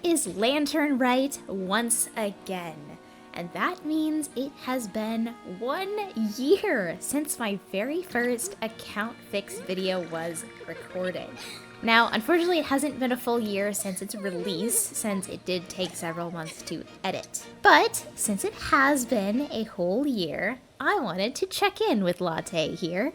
is Lantern Right once again. And that means it has been 1 year since my very first account fix video was recorded. Now, unfortunately, it hasn't been a full year since its release, since it did take several months to edit. But since it has been a whole year, I wanted to check in with Latte here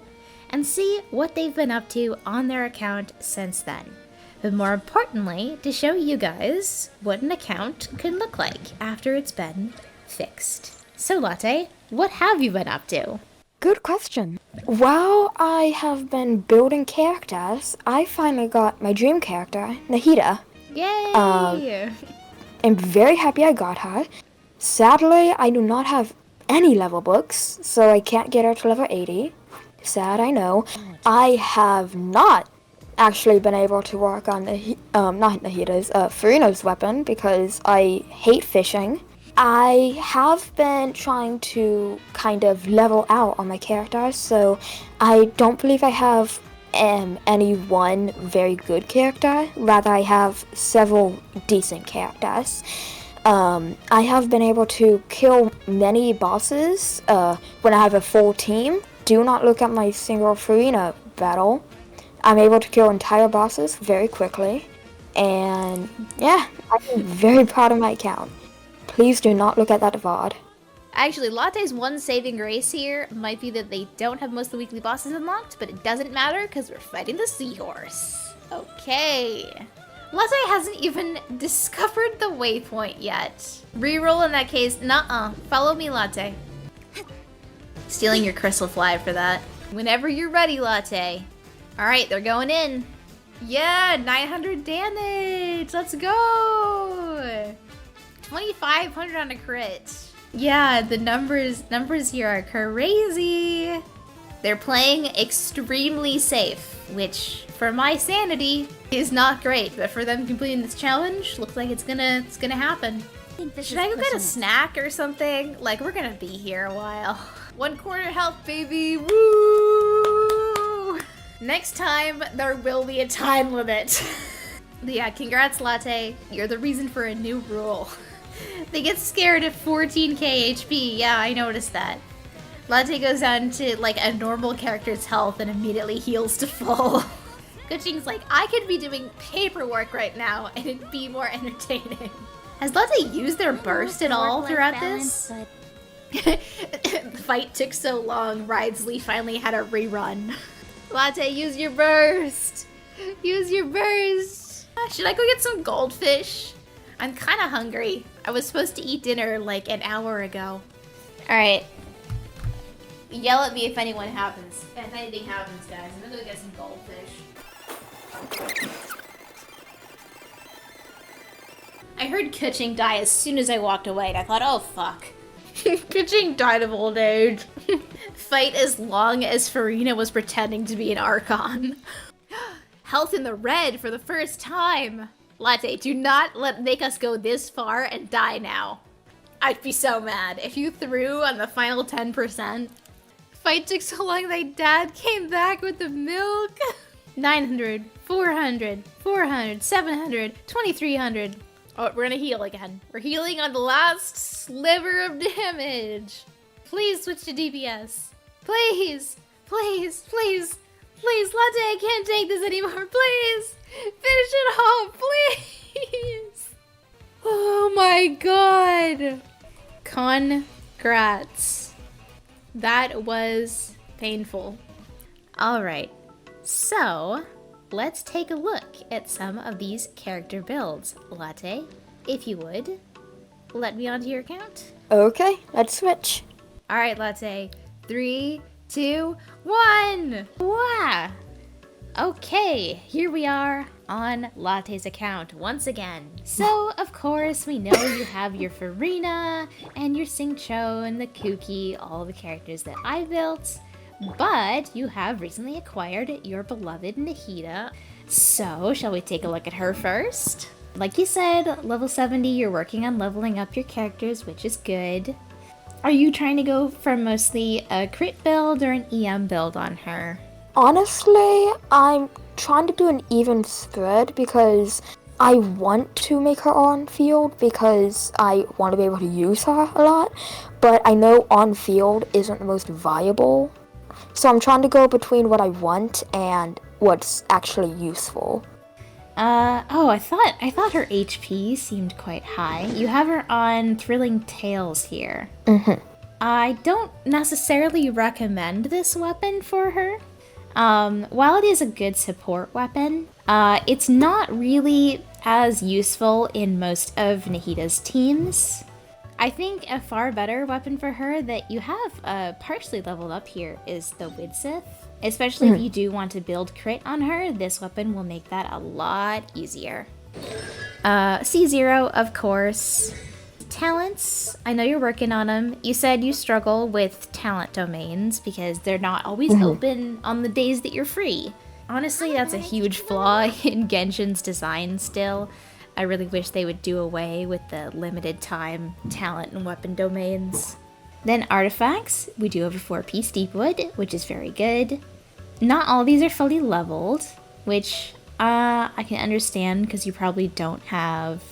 and see what they've been up to on their account since then. But more importantly, to show you guys what an account can look like after it's been fixed. So Latte, what have you been up to? Good question. While I have been building characters, I finally got my dream character, Nahida. Yay! I'm very happy I got her. Sadly, I do not have any level books, so I can't get her to level 80. Sad, I know. I have not actually been able to work on not Nahida's, Furina's weapon because I hate fishing. I have been trying to kind of level out on my characters, so I don't believe I have any one very good character. Rather, I have several decent characters. I have been able to kill many bosses when I have a full team. Do not look at my single Furina battle. I'm able to kill entire bosses very quickly. And yeah, I'm very proud of my account. Please do not look at that VOD. Actually, Latte's one saving grace here might be that they don't have most of the weekly bosses unlocked, but it doesn't matter because we're fighting the seahorse. Okay. Latte hasn't even discovered the waypoint yet. Reroll in that case. Nuh-uh. Follow me, Latte. Stealing your crystal fly for that. Whenever you're ready, Latte. Alright, they're going in. Yeah, 900 damage. Let's go. 2,500 on a crit. Yeah, the numbers here are crazy. They're playing extremely safe, which for my sanity is not great, but for them completing this challenge, looks like it's gonna happen. Should I go get a snack or something? Like, we're gonna be here a while. 1/4 health, baby. Woo! Next time, there will be a time limit. Yeah, congrats, Latte. You're the reason for a new rule. They get scared at 14k HP. Yeah, I noticed that. Latte goes down to like a normal character's health and immediately heals to full. Kuching's like, I could be doing paperwork right now and it'd be more entertaining. Has Latte used their burst at all throughout this? The fight took so long, Ridesley finally had a rerun. Latte, use your burst! Use your burst! Should I go get some goldfish? I'm kind of hungry. I was supposed to eat dinner like an hour ago. Alright. Yell at me if anything happens, guys. I'm gonna go get some goldfish. I heard Kuching die as soon as I walked away, and I thought, oh fuck. Kuching died of old age. Fight as long as Furina was pretending to be an Archon. Health in the red for the first time. Latte, do not make us go this far and die now. I'd be so mad if you threw on the final 10%. Fight took so long my dad came back with the milk. 900, 400, 400, 700, 2,300. Oh, we're gonna heal again. We're healing on the last sliver of damage. Please switch to DPS. Please, please, please, please, Latte, I can't take this anymore. Please, finish it off, please. Oh my god. Congrats. That was painful. All right, so let's take a look at some of these character builds. Latte, if you would, let me onto your account. Okay, let's switch. All right, Latte. 3, 2, 1. Wow. Okay, here we are on Latte's account once again. So, of course, we know you have your Furina and your Xingqiu and the Kuki, all the characters that I built. But you have recently acquired your beloved Nahida. So, shall we take a look at her first? Like you said, level 70, you're working on leveling up your characters, which is good. Are you trying to go for mostly a crit build or an EM build on her? Honestly, I'm trying to do an even spread because I want to make her on field because I want to be able to use her a lot, but I know on field isn't the most viable. So I'm trying to go between what I want and what's actually useful. I thought her HP seemed quite high. You have her on Thrilling Tales here. I don't necessarily recommend this weapon for her. While it is a good support weapon, it's not really as useful in most of Nahida's teams. I think a far better weapon for her that you have partially leveled up here is the Widsith. Especially if you do want to build crit on her, this weapon will make that a lot easier. C0, of course. Talents, I know you're working on them. You said you struggle with talent domains because they're not always open on the days that you're free. Honestly, that's a huge flaw in Genshin's design still. I really wish they would do away with the limited time talent and weapon domains. Then artifacts, we do have a 4-piece Deepwood, which is very good. Not all these are fully leveled, which I can understand because you probably don't have,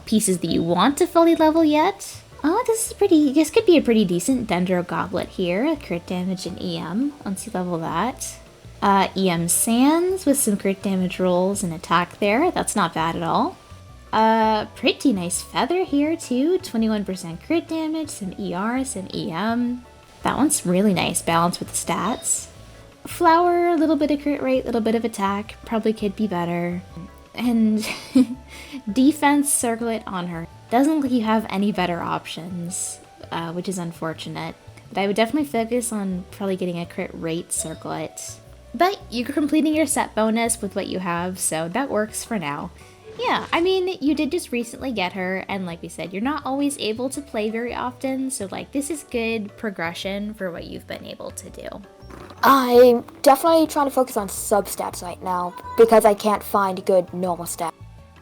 pieces that you want to fully level yet. Oh, this could be a pretty decent Dendro Goblet here, crit damage and EM, once you level that. EM Sands with some crit damage rolls and attack there, that's not bad at all. Pretty nice feather here too, 21% crit damage, some ER, some EM. That one's really nice, balanced with the stats. Flower, a little bit of crit rate, a little bit of attack, probably could be better. And defense circlet on her. Doesn't look like you have any better options, which is unfortunate. But I would definitely focus on probably getting a crit rate circlet. But you're completing your set bonus with what you have, so that works for now. Yeah, I mean, you did just recently get her, and like we said, you're not always able to play very often, so this is good progression for what you've been able to do. I'm definitely trying to focus on substats right now because I can't find good normal stats.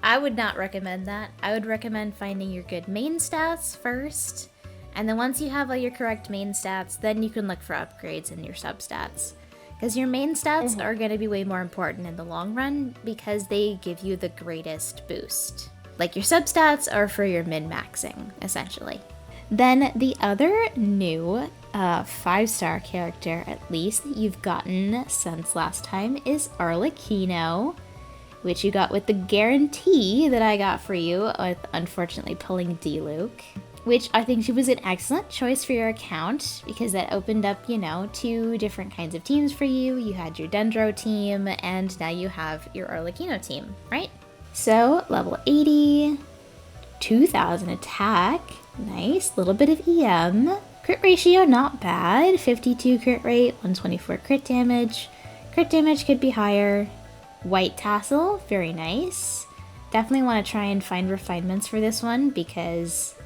I would not recommend that. I would recommend finding your good main stats first, and then once you have all your correct main stats, then you can look for upgrades in your substats. Because your main stats are going to be way more important in the long run because they give you the greatest boost. Like your substats are for your min-maxing, essentially. Then the other new 5-star character, at least, that you've gotten since last time is Arlecchino, which you got with the guarantee that I got for you with unfortunately pulling D-Luke. Which I think she was an excellent choice for your account because that opened up, 2 different kinds of teams for you. You had your Dendro team and now you have your Arlecchino team, right? So level 80, 2000 attack, nice, little bit of EM. Crit ratio, not bad, 52 crit rate, 124 crit damage. Crit damage could be higher. White tassel, very nice. Definitely want to try and find refinements for this one because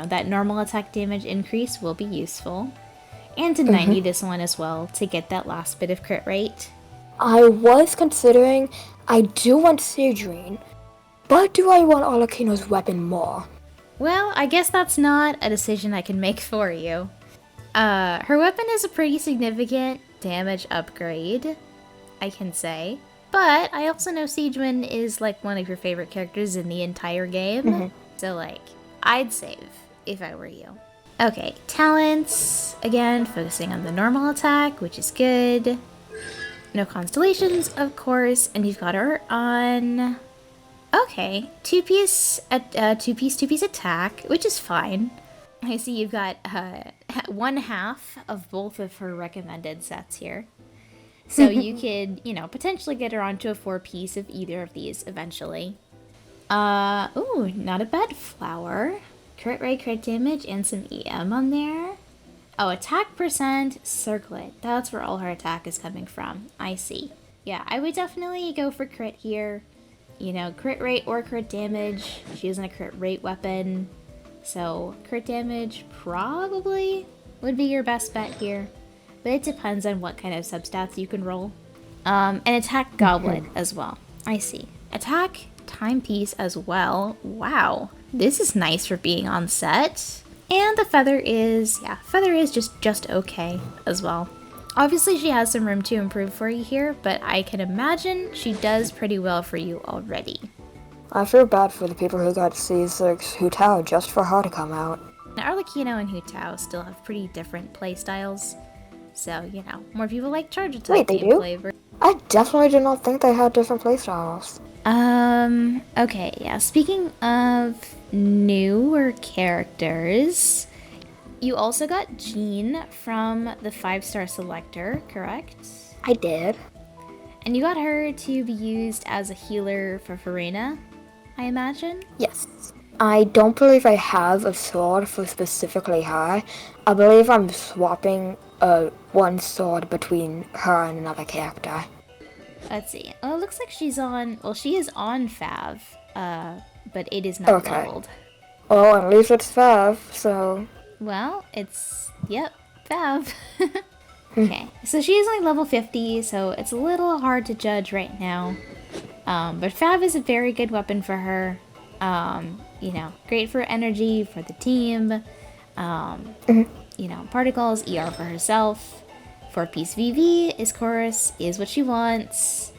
that normal attack damage increase will be useful. And to 90 this one as well to get that last bit of crit rate. I was considering, I do want Sidrine, but do I want Arlecchino's weapon more? Well, I guess that's not a decision I can make for you. Her weapon is a pretty significant damage upgrade, I can say. But I also know Sidrine is one of your favorite characters in the entire game. So I'd save if I were you. Okay, talents. Again, focusing on the normal attack, which is good. No constellations, of course, and you've got her on. Okay, two-piece attack, which is fine. I see you've got 1/2 of both of her recommended sets here. So you could, potentially get her onto a 4-piece of either of these eventually. Ooh, not a bad flower. Crit rate, crit damage, and some EM on there. Oh, attack percent, circlet. That's where all her attack is coming from. I see. Yeah, I would definitely go for crit here. Crit rate or crit damage. She isn't a crit rate weapon. So, crit damage probably would be your best bet here. But it depends on what kind of substats you can roll. And attack goblet as well. I see. Attack timepiece as well. Wow, this is nice for being on set. And the feather is just okay as well. Obviously she has some room to improve for you here, but I can imagine she does pretty well for you already. I feel bad for the people who got C6 Hu just for her to come out. Now, Arlecchino and Hu still have pretty different playstyles. So, more people like Charger type Wait, they do? flavor. I definitely did not think they had different playstyles. Okay, yeah. Speaking of newer characters, you also got Jean from the 5-star selector, correct? I did. And you got her to be used as a healer for Furina, I imagine? Yes. I don't believe I have a sword for specifically her. I believe I'm swapping one sword between her and another character. Let's see. Oh, it looks like she is on Fav, but it is not leveled. Well, at least it's Fav, so... Well, yep, Fav. Okay, so she is only level 50, so it's a little hard to judge right now. But Fav is a very good weapon for her. Great for energy, for the team. Particles, ER for herself. 4-piece VV is what she wants.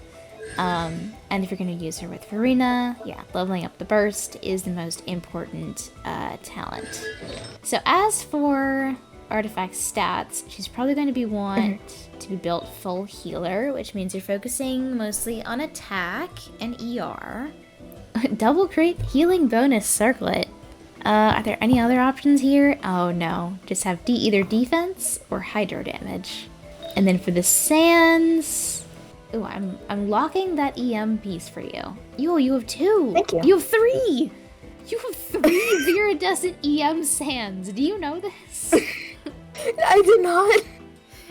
And if you're going to use her with Furina, leveling up the burst is the most important talent. So as for artifact stats, she's probably going to be to be built full healer, which means you're focusing mostly on attack and ER. Double crit healing bonus circlet. Are there any other options here? Oh no, just have either defense or hydro damage. And then for the sands, ooh, I'm locking that EM piece for you. You have 2. Thank you. You have 3. You have 3 viridescent EM sands. Do you know this? I did not.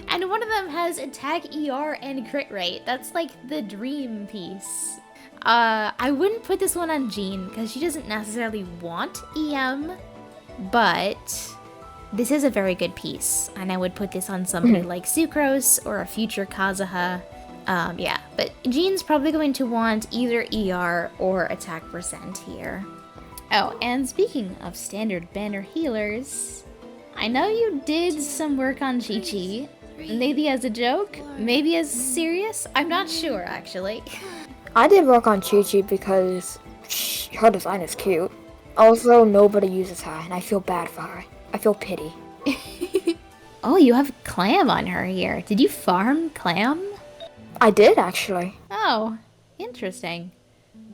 And one of them has attack, ER, and crit rate. That's like the dream piece. I wouldn't put this one on Jean because she doesn't necessarily want EM, but this is a very good piece, and I would put this on somebody like Sucrose or a future Kazuha. But Jean's probably going to want either ER or attack percent here. Oh, and speaking of standard banner healers, I know you did some work on Chi-Chi. Maybe as a joke, maybe as serious, I'm not sure actually. I did work on Chi-Chi because her design is cute. Also, nobody uses her, and I feel bad for her. I feel pity. Oh, you have Clam on her here. Did you farm Clam? I did, actually. Oh, interesting.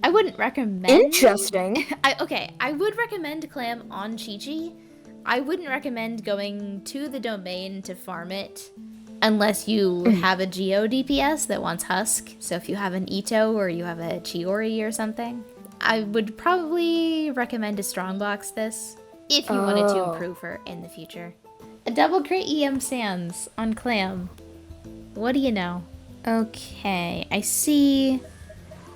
I wouldn't recommend... Interesting? I would recommend Clam on Chi-Chi. I wouldn't recommend going to the domain to farm it unless you have a Geo DPS that wants Husk. So if you have an Ito or you have a Chiori or something, I would probably recommend to strongbox this if you wanted to improve her in the future. A double crit EM Sands on Clam. What do you know? Okay, I see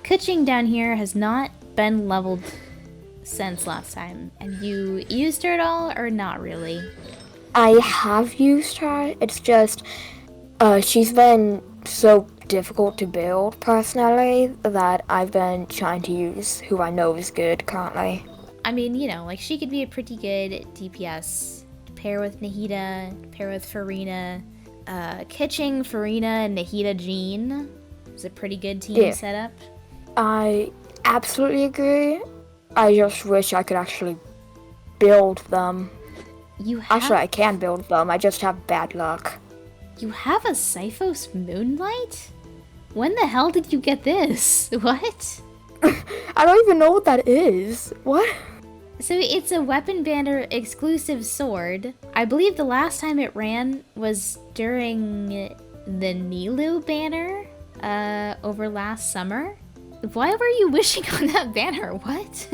Kuching down here has not been leveled since last time. And you used her at all or not really? I have used her. It's just, she's been so difficult to build personally that I've been trying to use who I know is good currently. I mean, she could be a pretty good DPS to pair with Nahida, to pair with Furina. Kuching, Furina, and Nahida Jean is a pretty good team setup. I absolutely agree. I just wish I could actually build them. Actually, I can build them. I just have bad luck. You have a Sipho's Moonlight? When the hell did you get this? What? I don't even know what that is. What? So it's a weapon banner exclusive sword. I believe the last time it ran was during the Nilu banner over last summer. Why were you wishing on that banner? What?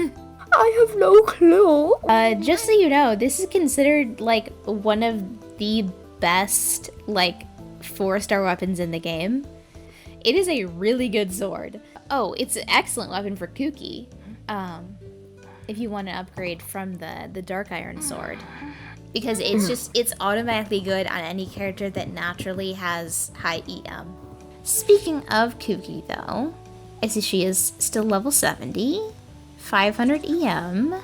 I have no clue. Just so you know, this is considered like one of the best 4-star weapons in the game. It is a really good sword. Oh, it's an excellent weapon for Kuki. If you want to upgrade from the Dark Iron sword. Because it's automatically good on any character that naturally has high EM. Speaking of Kuki though, I see she is still level 70, 500 EM,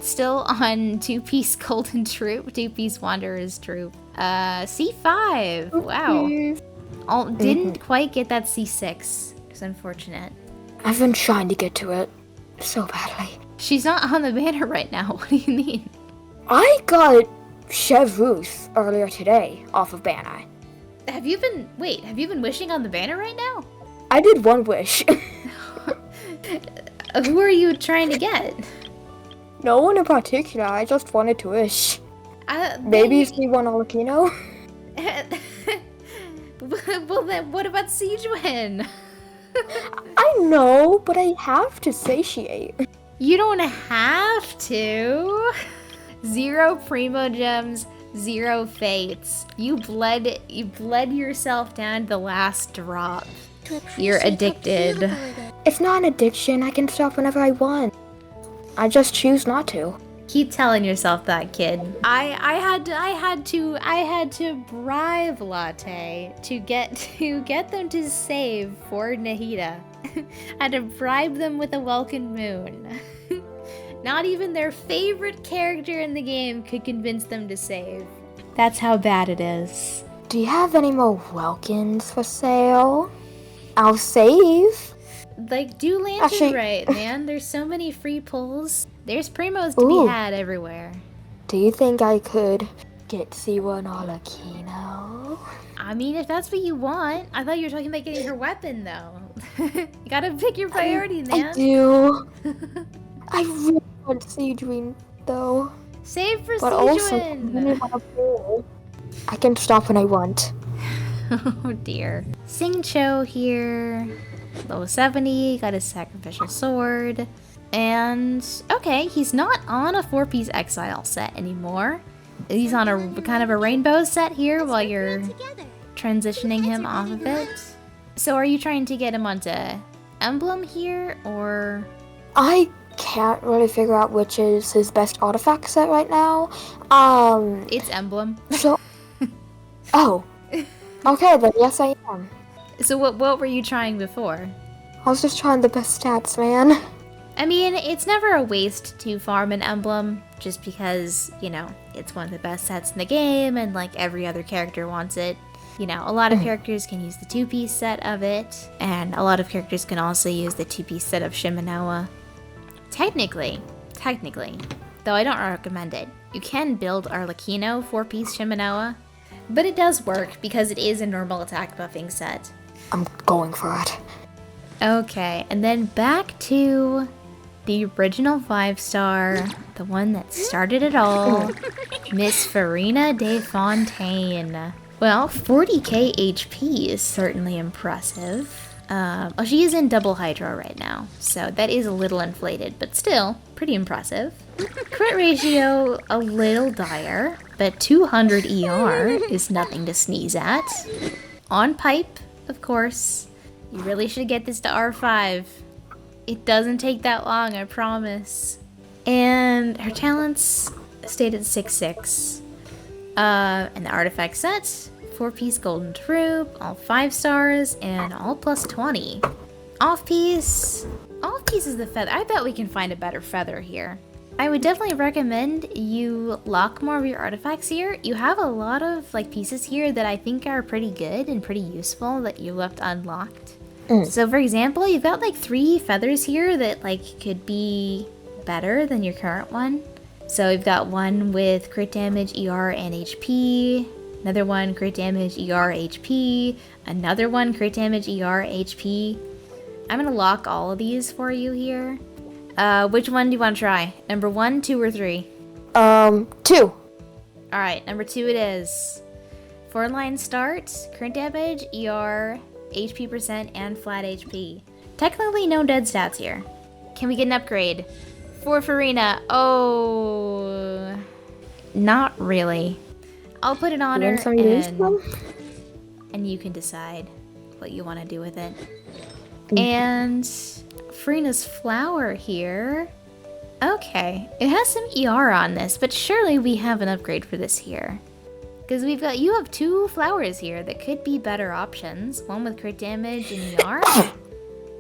still on 2-piece Golden Troop, 2-piece Wanderer's Troop. C5, wow. Didn't quite get that C6, it's unfortunate. I've been trying to get to it. so badly. She's not on the banner right now. What do you mean? I got Chevrouse earlier today off of banner. Have you been wishing on the banner right now? I did one wish. Who are you trying to get? No one in particular, I just wanted to wish. Maybe C1 Arlecchino? Well then, what about Sijuan? I know, but I have to satiate. You don't have to. 0 Primo Gems, 0 Fates. You bled yourself down to the last drop. You're addicted. It's not an addiction, I can stop whenever I want. I just choose not to. Keep telling yourself that, kid. I had to bribe Latte to get them to save for Nahida. I had to bribe them with a Welkin Moon. Not even their favorite character in the game could convince them to save. That's how bad it is. Do you have any more Welkins for sale? I'll save. Like, do Lantern Actually, right, man. There's so many free pulls. There's Primos to be had everywhere. Do you think I could get C1 Arlecchino? I mean, if that's what you want. I thought you were talking about getting her weapon, though. You gotta pick your priority, man. I do. I really want Sijuan, though. Save for But also, I Sijuan! really want a pull. I can stop when I want. Oh dear. Singcho here. Level 70, got his sacrificial sword. And, okay, he's not on a 4-piece exile set anymore. He's on a kind of a rainbow set here while you're transitioning him off of it. So are you trying to get him onto Emblem here, or? I can't really figure out which is his best artifact set right now. It's Emblem. So, oh, okay then, yes I am. So what were you trying before? I was just trying the best stats, man. I mean, it's never a waste to farm an emblem, just because, you know, it's one of the best sets in the game, and like every other character wants it. You know, a lot of characters can use the 2-piece set of it, and a lot of characters can also use the 2-piece set of Shimanoa. Technically, though I don't recommend it, you can build Arlecchino 4-piece Shimanoa, but it does work because it is a normal attack buffing set. I'm going for it. Okay, and then back to the original 5-star, the one that started it all, Miss Furina de Fontaine. Well, 40k HP is certainly impressive. Oh, she is in double Hydro right now, so that is a little inflated, but still pretty impressive. Crit ratio, a little dire, but 200 ER is nothing to sneeze at. On pipe, of course. You really should get this to R5. It doesn't take that long, I promise. And her talents stayed at 6/6. And the artifact set, 4-piece golden troupe, all 5 stars, and all +20. Off-piece is the feather. I bet we can find a better feather here. I would definitely recommend you lock more of your artifacts here. You have a lot of like pieces here that I think are pretty good and pretty useful that you left unlocked. So for example, you've got like 3 feathers here that like could be better than your current one. So we've got one with crit damage, ER, and HP. Another one, crit damage, ER, HP. Another one, crit damage, ER, HP. I'm gonna lock all of these for you here. Which one do you want to try? Number 1, 2, or 3? 2. Alright, number 2 it is. 4-line start, crit damage, ER, HP percent, and flat HP. Technically no dead stats here. Can we get an upgrade? For Furina, oh... Not really. I'll put it on her, and you can decide what you want to do with it. And Furina's flower here. Okay, it has some ER on this, but surely we have an upgrade for this here. Because you have 2 flowers here that could be better options. One with crit damage and ER,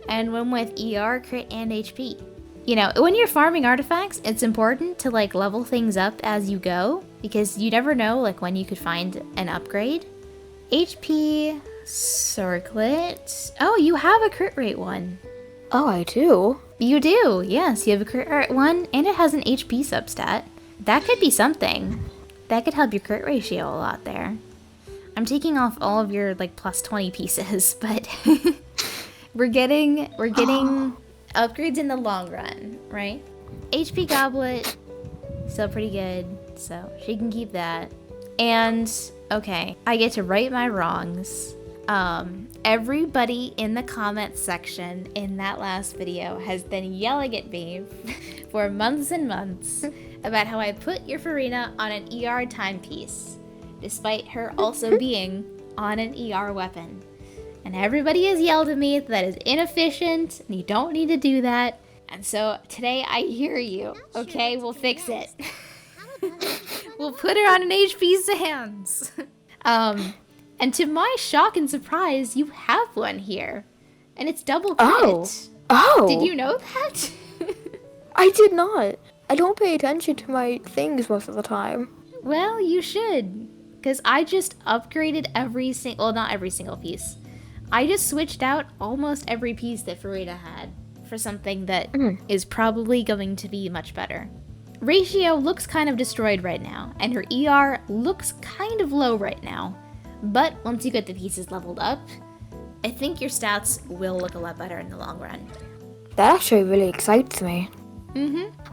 and one with ER, crit, and HP. You know, when you're farming artifacts, it's important to like level things up as you go, because you never know like when you could find an upgrade. HP, circlet. Oh, you have a crit rate one. Oh, I do? You do, yes. You have a crit rate 1, and it has an HP substat. That could be something. That could help your crit ratio a lot there. I'm taking off all of your, like, plus 20 pieces, but we're getting upgrades in the long run, right? HP Goblet, still pretty good, so she can keep that. And, okay, I get to right my wrongs. Everybody in the comments section in that last video has been yelling at me for months and months about how I put your Furina on an ER timepiece, despite her also being on an ER weapon. And everybody has yelled at me that is inefficient, and you don't need to do that. And so today I hear you, okay? We'll fix it. We'll put her on an HP Sans. And to my shock and surprise, you have one here. And it's double crit. Oh. Did you know that? I did not. I don't pay attention to my things most of the time. Well, you should. Because I just upgraded every single... Well, not every single piece. I just switched out almost every piece that Furina had for something that is probably going to be much better. Ratio looks kind of destroyed right now, and her ER looks kind of low right now. But once you get the pieces leveled up, I think your stats will look a lot better in the long run. That actually really excites me.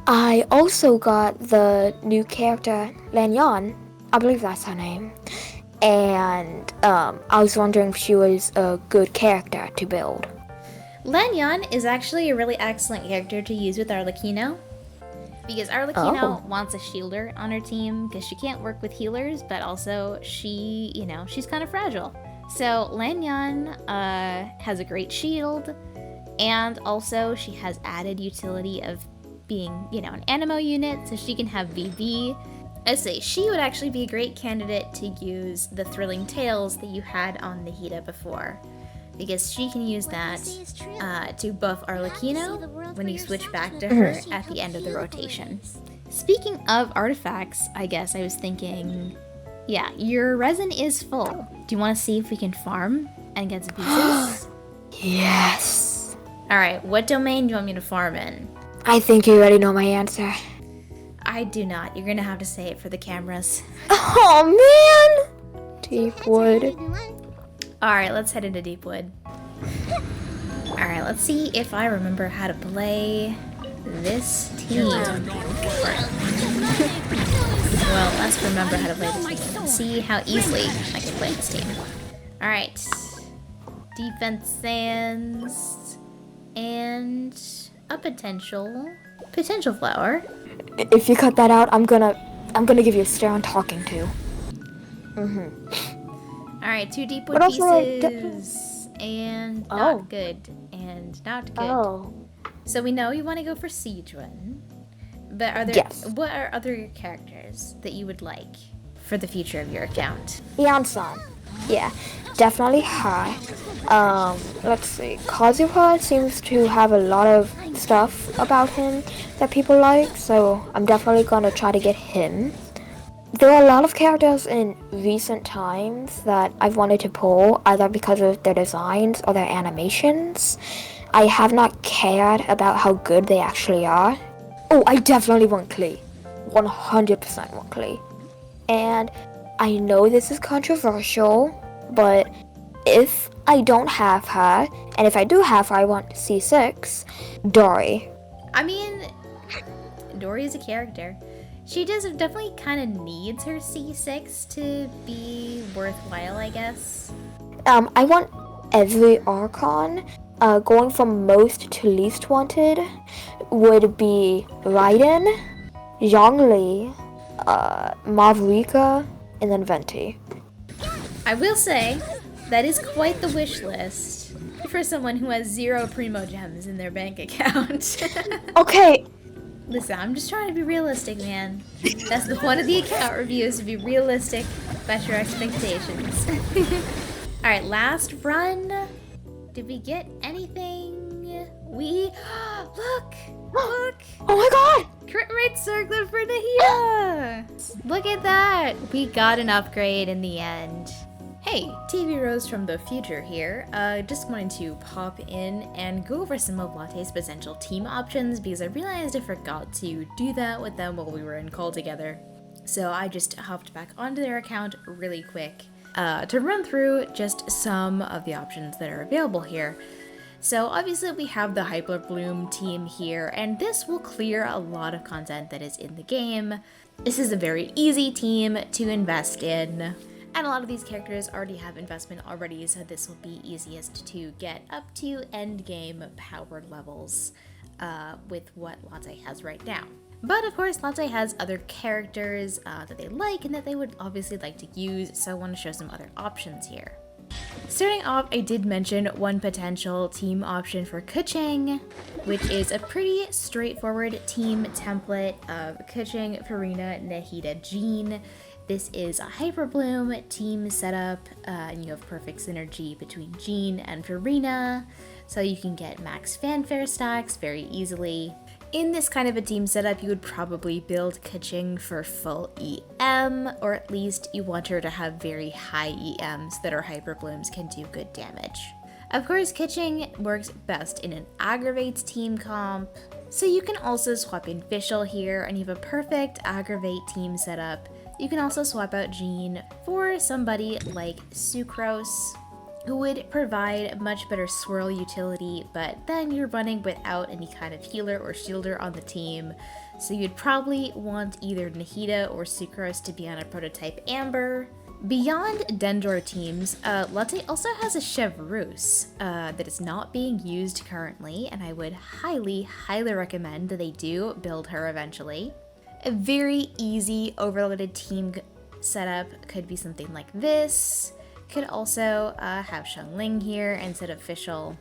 I also got the new character, Lanyan. I believe that's her name. And I was wondering if she was a good character to build. Lanyan is actually a really excellent character to use with Arlecchino. Because Arlecchino wants a shielder on her team because she can't work with healers, but also she, she's kind of fragile. So Lanyan has a great shield, and also she has added utility of being, an animo unit, so she can have VB. I say she would actually be a great candidate to use the Thrilling Tales that you had on Nahida before, because she can use that to buff Arlecchino when you switch back to her at the end of the rotation. Speaking of artifacts, I guess I was thinking, yeah, your resin is full. Do you want to see if we can farm and get some pieces? Yes. Alright, what domain do you want me to farm in? I think you already know my answer. I do not. You're gonna have to say it for the cameras. Oh man! Deepwood. Alright, let's head into Deepwood. Alright, let's see if I remember how to play this team. Well, let's remember how to play this team and see how easily I can play this team. Alright. Defense Sands and a potential flower. If you cut that out, I'm gonna give you a stare on talking to. Alright, 2 Deepwood pieces, and not good, and not good. So we know you want to go for Siege one, but what are other characters that you would like for the future of your account? Yansan. Yeah, definitely her. Let's see. Kazuha seems to have a lot of stuff about him that people like, so I'm definitely gonna try to get him. There are a lot of characters in recent times that I've wanted to pull, either because of their designs or their animations. I have not cared about how good they actually are. Oh, I definitely want Klee. 100% want Klee. And I know this is controversial, but if I don't have her, and if I do have her, I want C6, Dory. I mean, Dory is a character. She definitely kind of needs her C6 to be worthwhile, I guess. I want every Archon. Going from most to least wanted would be Raiden, Zhongli, Mavrika, and then Venti. I will say, that is quite the wish list for someone who has 0 Primo Gems in their bank account. Okay. Listen, I'm just trying to be realistic, man. That's the point of the account review, is to be realistic about your expectations. Alright, last run. Did we get anything? Look! Oh my god! Crit rate circlet for Nahida! Look at that! We got an upgrade in the end. Hey, Hey, TV Rose from the future here. Just wanted to pop in and go over some of Latte's potential team options because I realized I forgot to do that with them while we were in call together. So I just hopped back onto their account really quick to run through just some of the options that are available here. So obviously we have the Hyper Bloom team here, and this will clear a lot of content that is in the game. This is a very easy team to invest in. And a lot of these characters already have investment already, so this will be easiest to get up to end game power levels with what Latte has right now. But of course, Latte has other characters that they like and that they would obviously like to use, so I want to show some other options here. Starting off, I did mention one potential team option for Keqing, which is a pretty straightforward team template of Keqing, Furina, Nahida, Jean. This is a Hyper Bloom team setup, and you have perfect synergy between Jean and Furina, so you can get max fanfare stacks very easily. In this kind of a team setup, you would probably build Keqing for full EM, or at least you want her to have very high EMs that her Hyper Blooms can do good damage. Of course, Keqing works best in an Aggravate team comp, so you can also swap in Fischl here, and you have a perfect Aggravate team setup. You can also swap out Jean for somebody like Sucrose, who would provide much better swirl utility, but then you're running without any kind of healer or shielder on the team, so you'd probably want either Nahida or Sucrose to be on a prototype Amber. Beyond Dendor teams, Latte also has a Chevreuse that is not being used currently, and I would highly recommend that they do build her eventually. A very easy overloaded team setup could be something like this. Could also have Xiangling here instead of Fischl.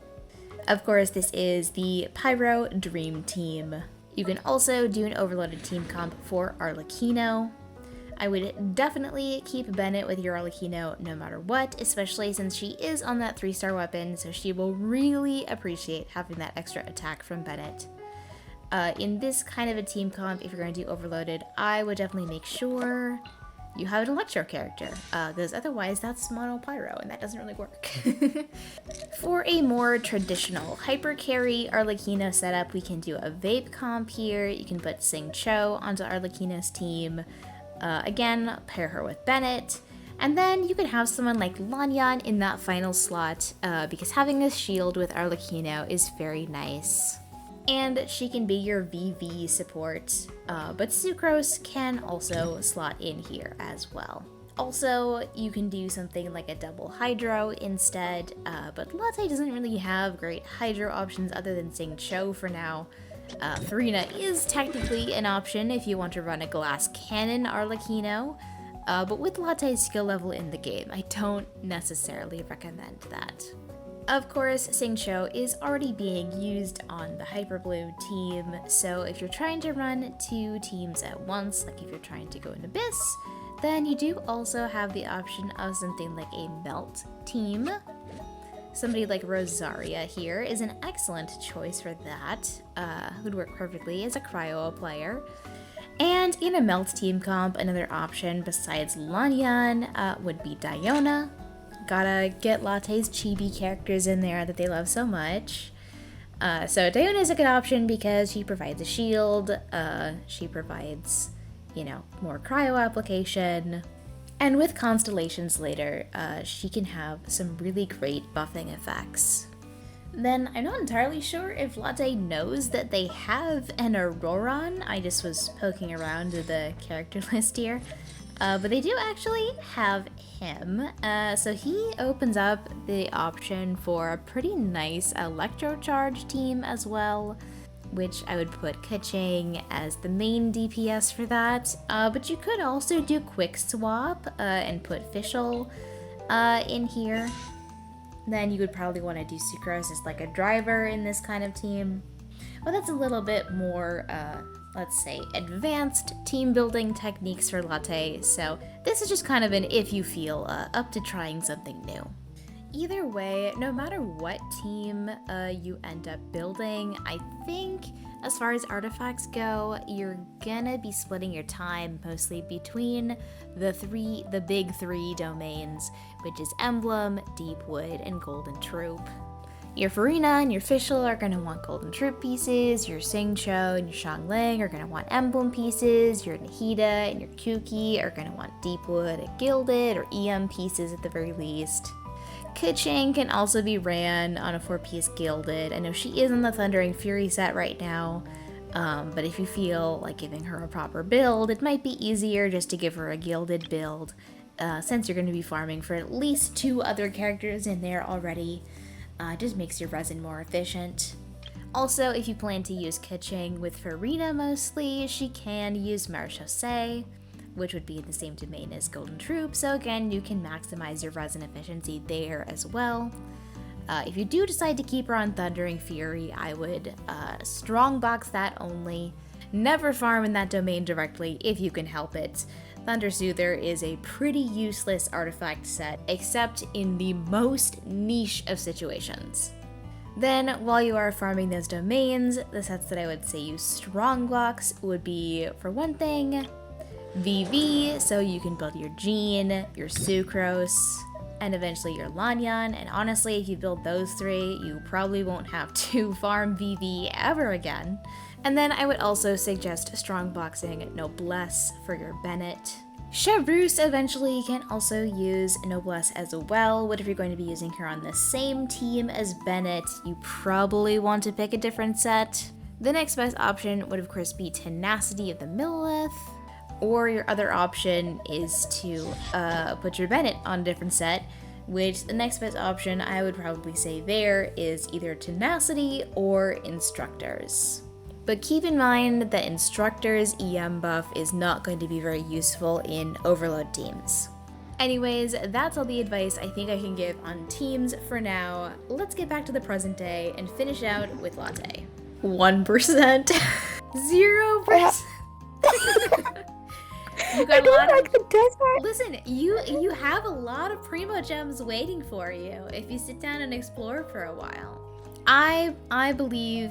Of course, this is the Pyro Dream Team. You can also do an overloaded team comp for Arlecchino. I would definitely keep Bennett with your Arlecchino no matter what, especially since she is on that 3-star weapon, so she will really appreciate having that extra attack from Bennett. In this kind of a team comp, if you're going to do overloaded, I would definitely make sure you have an Electro character, because otherwise that's mono Pyro, and that doesn't really work. For a more traditional hyper carry Arlecchino setup, we can do a Vape comp here. You can put Sing Cho onto Arlecchino's team. Again, pair her with Bennett. And then you could have someone like Lanyan in that final slot, because having a shield with Arlecchino is very nice. And she can be your VV support, but Sucrose can also slot in here as well. Also, you can do something like a double Hydro instead, but Latte doesn't really have great Hydro options other than Sing Cho for now. Furina is technically an option if you want to run a Glass Cannon Arlecchino, but with Latte's skill level in the game, I don't necessarily recommend that. Of course, Sing Cho is already being used on the Hyper Bloom team, so if you're trying to run 2 teams at once, like if you're trying to go in Abyss, then you do also have the option of something like a Melt team. Somebody like Rosaria here is an excellent choice for that, who'd work perfectly as a Cryo player. And in a Melt team comp, another option besides Lanyan would be Diona. Gotta get Latte's chibi characters in there that they love so much. So Diona is a good option because she provides a shield, she provides, more cryo application. And with Constellations later, she can have some really great buffing effects. Then I'm not entirely sure if Latte knows that they have an Auroron. I just was poking around to the character list here. But they do actually have him, so he opens up the option for a pretty nice Electrocharge team as well, which I would put Keqing as the main DPS for that, but you could also do Quick Swap and put Fischl in here. Then you would probably want to do Sucrose as like a driver in this kind of team, but that's a little bit more let's say, advanced team building techniques for Latte, so this is just kind of an if you feel up to trying something new. Either way, no matter what team you end up building, I think As far as artifacts go, you're gonna be splitting your time mostly between the big three domains, which is Emblem, Deepwood, and Golden Troop. Your Furina and your Fischl are gonna want Golden Troop pieces, your Xingqiu and your Xiangling are gonna want Emblem pieces, your Nahida and your Kuki are gonna want Deepwood and Gilded or EM pieces at the very least. Keqing can also be ran on a 4-piece Gilded. I know she is on the Thundering Fury set right now, but if you feel like giving her a proper build, it might be easier just to give her a Gilded build, since you're going to be farming for at least 2 other characters in there already. It just makes your resin more efficient. Also, if you plan to use Keqing with Furina mostly, she can use Marechaussee, which would be in the same domain as Golden Troop, so again, you can maximize your resin efficiency there as well. If you do decide to keep her on Thundering Fury, I would strongbox that only. Never farm in that domain directly if you can help it. Thunder Soother is a pretty useless artifact set, except in the most niche of situations. Then, while you are farming those domains, the sets that I would say you strongbox would be, for one thing, VV, so you can build your Jean, your Sucrose, and eventually your Lanyan, and honestly, if you build those 3, you probably won't have to farm VV ever again. And then I would also suggest strongboxing Noblesse for your Bennett. Chevreuse eventually can also use Noblesse as well, but if you're going to be using her on the same team as Bennett, you probably want to pick a different set. The next best option would of course be Tenacity of the Millelith, or your other option is to put your Bennett on a different set, which the next best option I would probably say there is either Tenacity or Instructors. But keep in mind that Instructors' EM buff is not going to be very useful in Overload teams. Anyways, that's all the advice I think I can give on teams for now. Let's get back to the present day and finish out with Latte. 1%. 0%. You got a lot of, listen, you have a lot of primo gems waiting for you if you sit down and explore for a while. I believe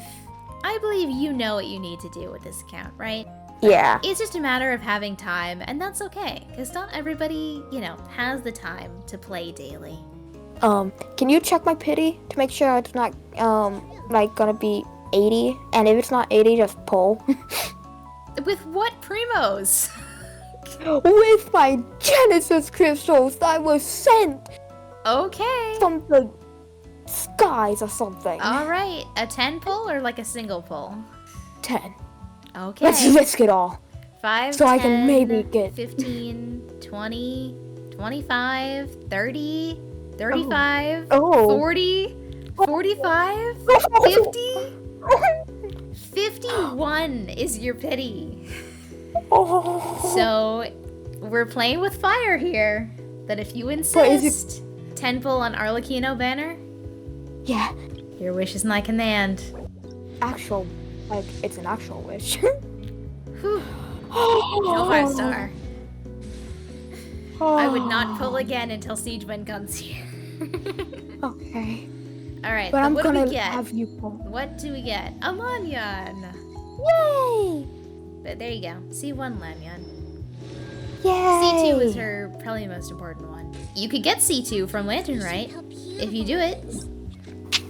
you know what you need to do with this account, right? Yeah. It's just a matter of having time, and that's okay, because not everybody, has the time to play daily. Can you check my pity to make sure it's not, gonna be 80? And if it's not 80, just pull. With what primos? With my Genesis crystals that was sent Okay. from the skies or something. All right. A 10 pull or like a single pull? 10. Okay. Let's risk it all. 5, so 10, I can maybe get 15, 20, 25, 30, 35, Oh. 40, 45, 50, 51 is your pity. Oh. So we're playing with fire here. That if you insist, 10 pull on Arlecchino banner, Yeah. your wish is my command. Actual, it's an actual wish. Whew. No 5-star. I would not pull again until Siegeman comes here. Okay. Alright, But I'm what do gonna we get? have you pull. What do we get? A Lanyan! Yay! But there you go. C1 Lanyan. Yay! C2 is her probably most important one. You could get C2 from Lantern, right? If you do it.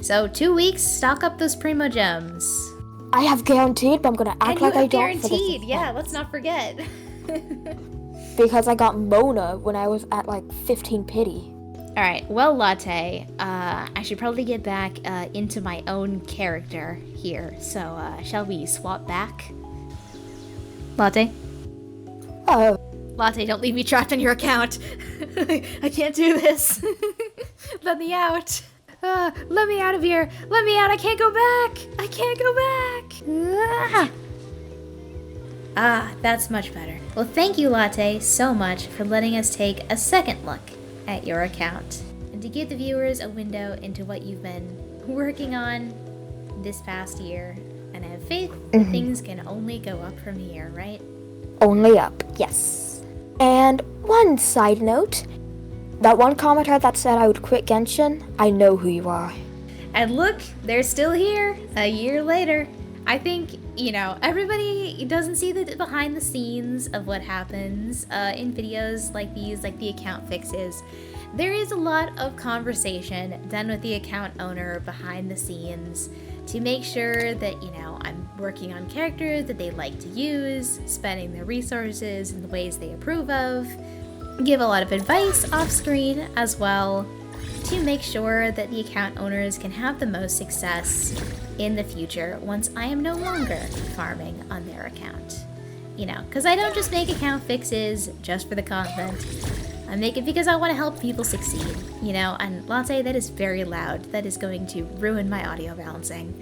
So 2 weeks, stock up those primo gems. I have guaranteed, but I'm gonna act like I don't. Guaranteed, yeah, let's not forget. Because I got Mona when I was at 15 pity. Alright, well Latte, I should probably get back into my own character here. So shall we swap back? Latte? Oh. Latte, don't leave me trapped in your account. I can't do this. Let me out. Let me out of here. Let me out. I can't go back. I can't go back. That's much better. Well, thank you, Latte, so much for letting us take a second look at your account and to give the viewers a window into what you've been working on this past year. And I have faith that things can only go up from here, right? Only up, yes. And one side note, that one commenter that said I would quit Genshin, I know who you are. And look, they're still here a year later. I think you know, everybody doesn't see the behind the scenes of what happens in videos like these, like the account fixes. There is a lot of conversation done with the account owner behind the scenes to make sure that, you know, I'm working on characters that they like to use, spending their resources in the ways they approve of, give a lot of advice off screen as well to make sure that the account owners can have the most success in the future once I am no longer farming on their account. You know, because I don't just make account fixes just for the content. I make it because I want to help people succeed, you know, and Latte, that is very loud. That is going to ruin my audio balancing.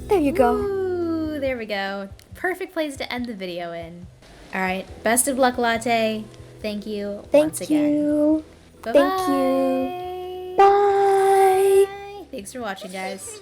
There you go. Ooh, there we go. Perfect place to end the video in. Alright, best of luck, Latte. Thank you once again. Thank you. Bye-bye. Thank you. Bye. Thanks for watching, guys.